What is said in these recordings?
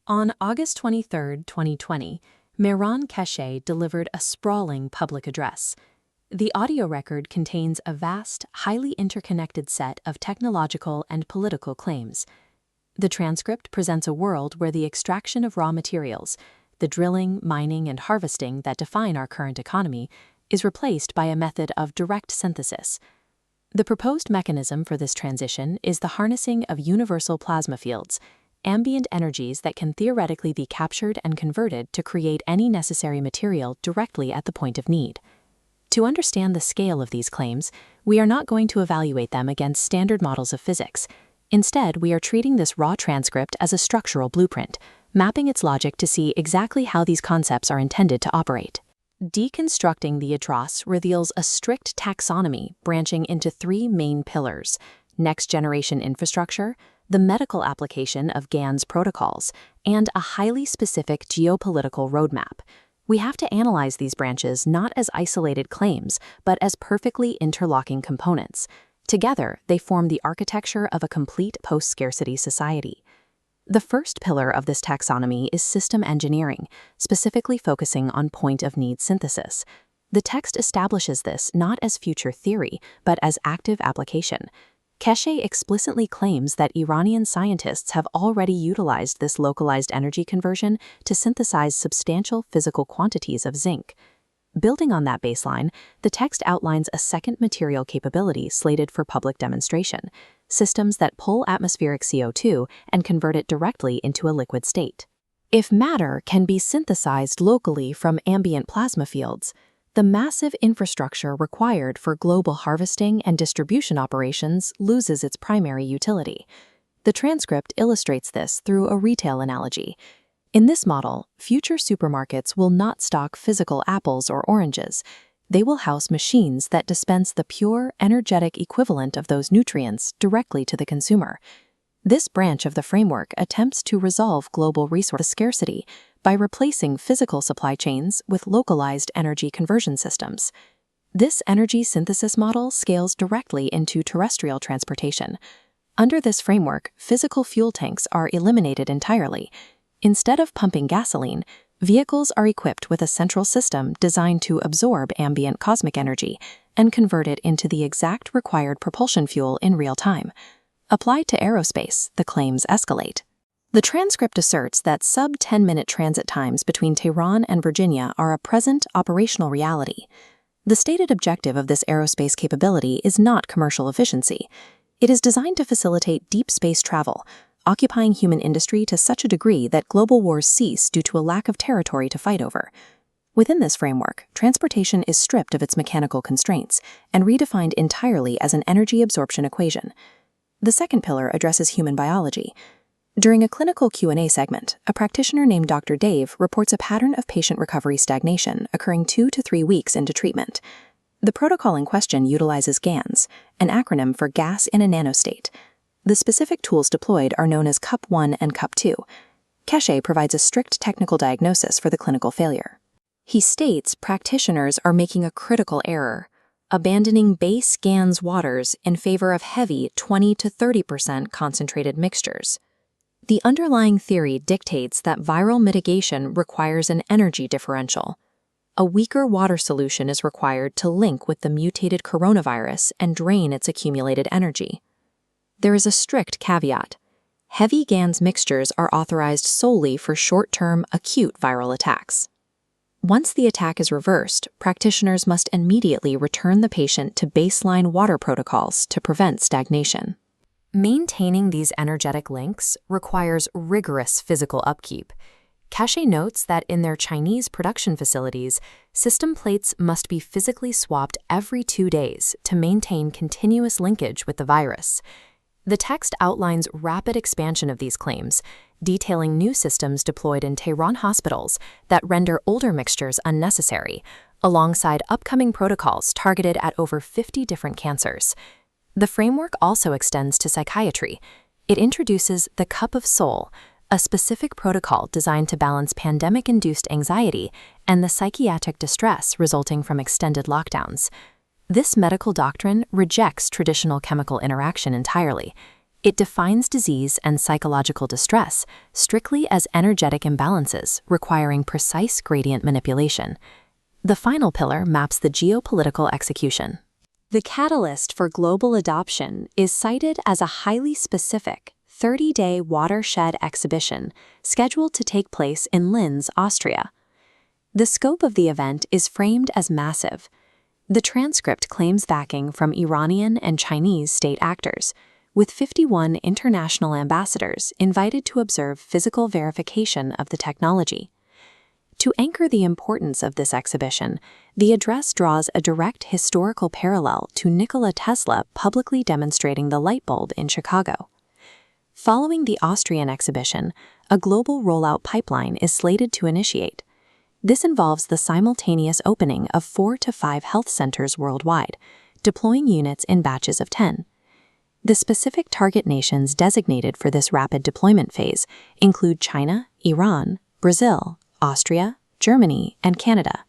On August 23, 2020, Mehran Keshe delivered a sprawling public address. The audio record contains a vast, highly interconnected set of technological and political claims. The transcript presents a world where the extraction of raw materials, the drilling, mining, and harvesting that define our current economy, is replaced by a method of direct synthesis. The proposed mechanism for this transition is the harnessing of universal plasma fields, ambient energies that can theoretically be captured and converted to create any necessary material directly at the point of need. To understand the scale of these claims, we are not going to evaluate them against standard models of physics. Instead, we are treating this raw transcript as a structural blueprint, mapping its logic to see exactly how these concepts are intended to operate. Deconstructing the address reveals a strict taxonomy branching into three main pillars: next-generation infrastructure, the medical application of Gans protocols, and a highly specific geopolitical roadmap. We have to analyze these branches not as isolated claims, but as perfectly interlocking components. Together, they form the architecture of a complete post-scarcity society. The first pillar of this taxonomy is system engineering, specifically focusing on point-of-need synthesis. The text establishes this not as future theory, but as active application. Keshe explicitly claims that Iranian scientists have already utilized this localized energy conversion to synthesize substantial physical quantities of zinc. Building on that baseline, the text outlines a second material capability slated for public demonstration: systems that pull atmospheric CO2 and convert it directly into a liquid state. If matter can be synthesized locally from ambient plasma fields, the massive infrastructure required for global harvesting and distribution operations loses its primary utility. The transcript illustrates this through a retail analogy. In this model, future supermarkets will not stock physical apples or oranges. They will house machines that dispense the pure, energetic equivalent of those nutrients directly to the consumer. This branch of the framework attempts to resolve global resource scarcity by replacing physical supply chains with localized energy conversion systems. This energy synthesis model scales directly into terrestrial transportation. Under this framework, physical fuel tanks are eliminated entirely. Instead of pumping gasoline, vehicles are equipped with a central system designed to absorb ambient cosmic energy and convert it into the exact required propulsion fuel in real time. Applied to aerospace, the claims escalate. The transcript asserts that sub-10-minute transit times between Tehran and Virginia are a present operational reality. The stated objective of this aerospace capability is not commercial efficiency. It is designed to facilitate deep space travel, occupying human industry to such a degree that global wars cease due to a lack of territory to fight over. Within this framework, transportation is stripped of its mechanical constraints and redefined entirely as an energy absorption equation. The second pillar addresses human biology. During a clinical Q&A segment, a practitioner named Dr. Dave reports a pattern of patient recovery stagnation occurring 2 to 3 weeks into treatment. The protocol in question utilizes Gans, an acronym for gas in a nanostate. The specific tools deployed are known as Cup 1 and Cup 2. Keshe provides a strict technical diagnosis for the clinical failure. He states practitioners are making a critical error, abandoning base Gans waters in favor of heavy 20 to 30% concentrated mixtures. The underlying theory dictates that viral mitigation requires an energy differential. A weaker water solution is required to link with the mutated coronavirus and drain its accumulated energy. There is a strict caveat. Heavy Gans mixtures are authorized solely for short-term, acute viral attacks. Once the attack is reversed, practitioners must immediately return the patient to baseline water protocols to prevent stagnation. Maintaining these energetic links requires rigorous physical upkeep. Keshe notes that in their Chinese production facilities, system plates must be physically swapped every 2 days to maintain continuous linkage with the virus. The text outlines rapid expansion of these claims, detailing new systems deployed in Tehran hospitals that render older mixtures unnecessary, alongside upcoming protocols targeted at over 50 different cancers. The framework also extends to psychiatry. It introduces the Cup of Soul, a specific protocol designed to balance pandemic-induced anxiety and the psychiatric distress resulting from extended lockdowns. This medical doctrine rejects traditional chemical interaction entirely. It defines disease and psychological distress strictly as energetic imbalances requiring precise gradient manipulation. The final pillar maps the geopolitical execution. The catalyst for global adoption is cited as a highly specific 30-day watershed exhibition scheduled to take place in Linz, Austria. The scope of the event is framed as massive. The transcript claims backing from Iranian and Chinese state actors, with 51 international ambassadors invited to observe physical verification of the technology. To anchor the importance of this exhibition, the address draws a direct historical parallel to Nikola Tesla publicly demonstrating the light bulb in Chicago. Following the Austrian exhibition, a global rollout pipeline is slated to initiate. This involves the simultaneous opening of 4 to 5 health centers worldwide, deploying units in batches of 10. The specific target nations designated for this rapid deployment phase include China, Iran, Brazil, Austria, Germany, and Canada.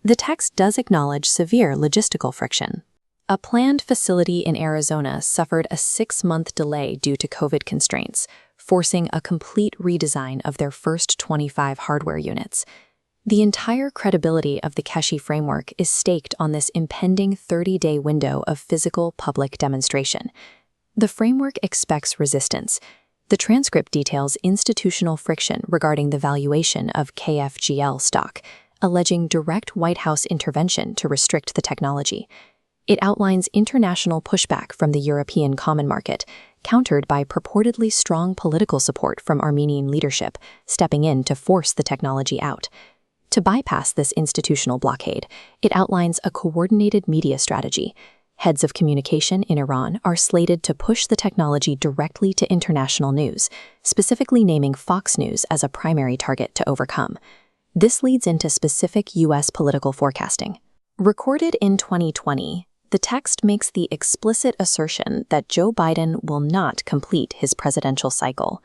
The text does acknowledge severe logistical friction. A planned facility in Arizona suffered a 6-month delay due to COVID constraints, forcing a complete redesign of their first 25 hardware units. The entire credibility of the Keshe framework is staked on this impending 30-day window of physical public demonstration. The framework expects resistance. The transcript details institutional friction regarding the valuation of KFGL stock, alleging direct White House intervention to restrict the technology. It outlines international pushback from the European common market, countered by purportedly strong political support from Armenian leadership, stepping in to force the technology out. To bypass this institutional blockade, it outlines a coordinated media strategy. Heads of communication in Iran are slated to push the technology directly to international news, specifically naming Fox News as a primary target to overcome. This leads into specific U.S. political forecasting. Recorded in 2020, the text makes the explicit assertion that Joe Biden will not complete his presidential cycle.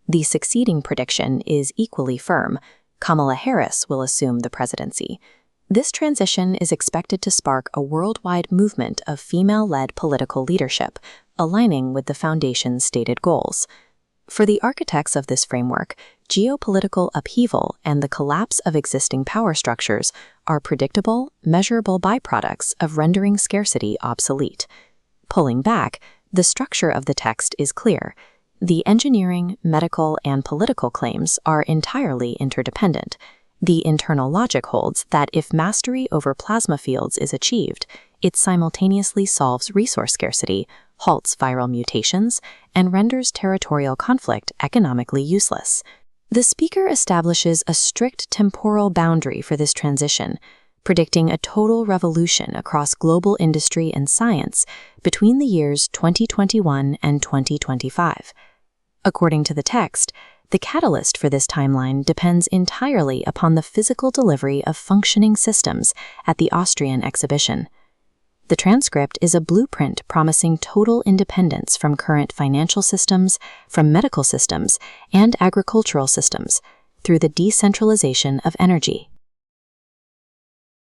The succeeding prediction is equally firm. Kamala Harris will assume the presidency. This transition is expected to spark a worldwide movement of female-led political leadership, aligning with the foundation's stated goals. For the architects of this framework, geopolitical upheaval and the collapse of existing power structures are predictable, measurable byproducts of rendering scarcity obsolete. Pulling back, the structure of the text is clear. The engineering, medical, and political claims are entirely interdependent. The internal logic holds that if mastery over plasma fields is achieved, it simultaneously solves resource scarcity, halts viral mutations, and renders territorial conflict economically useless. The speaker establishes a strict temporal boundary for this transition, predicting a total revolution across global industry and science between the years 2021 and 2025. According to the text, the catalyst for this timeline depends entirely upon the physical delivery of functioning systems at the Austrian exhibition. The transcript is a blueprint promising total independence from current financial systems, from medical systems, and agricultural systems, through the decentralization of energy.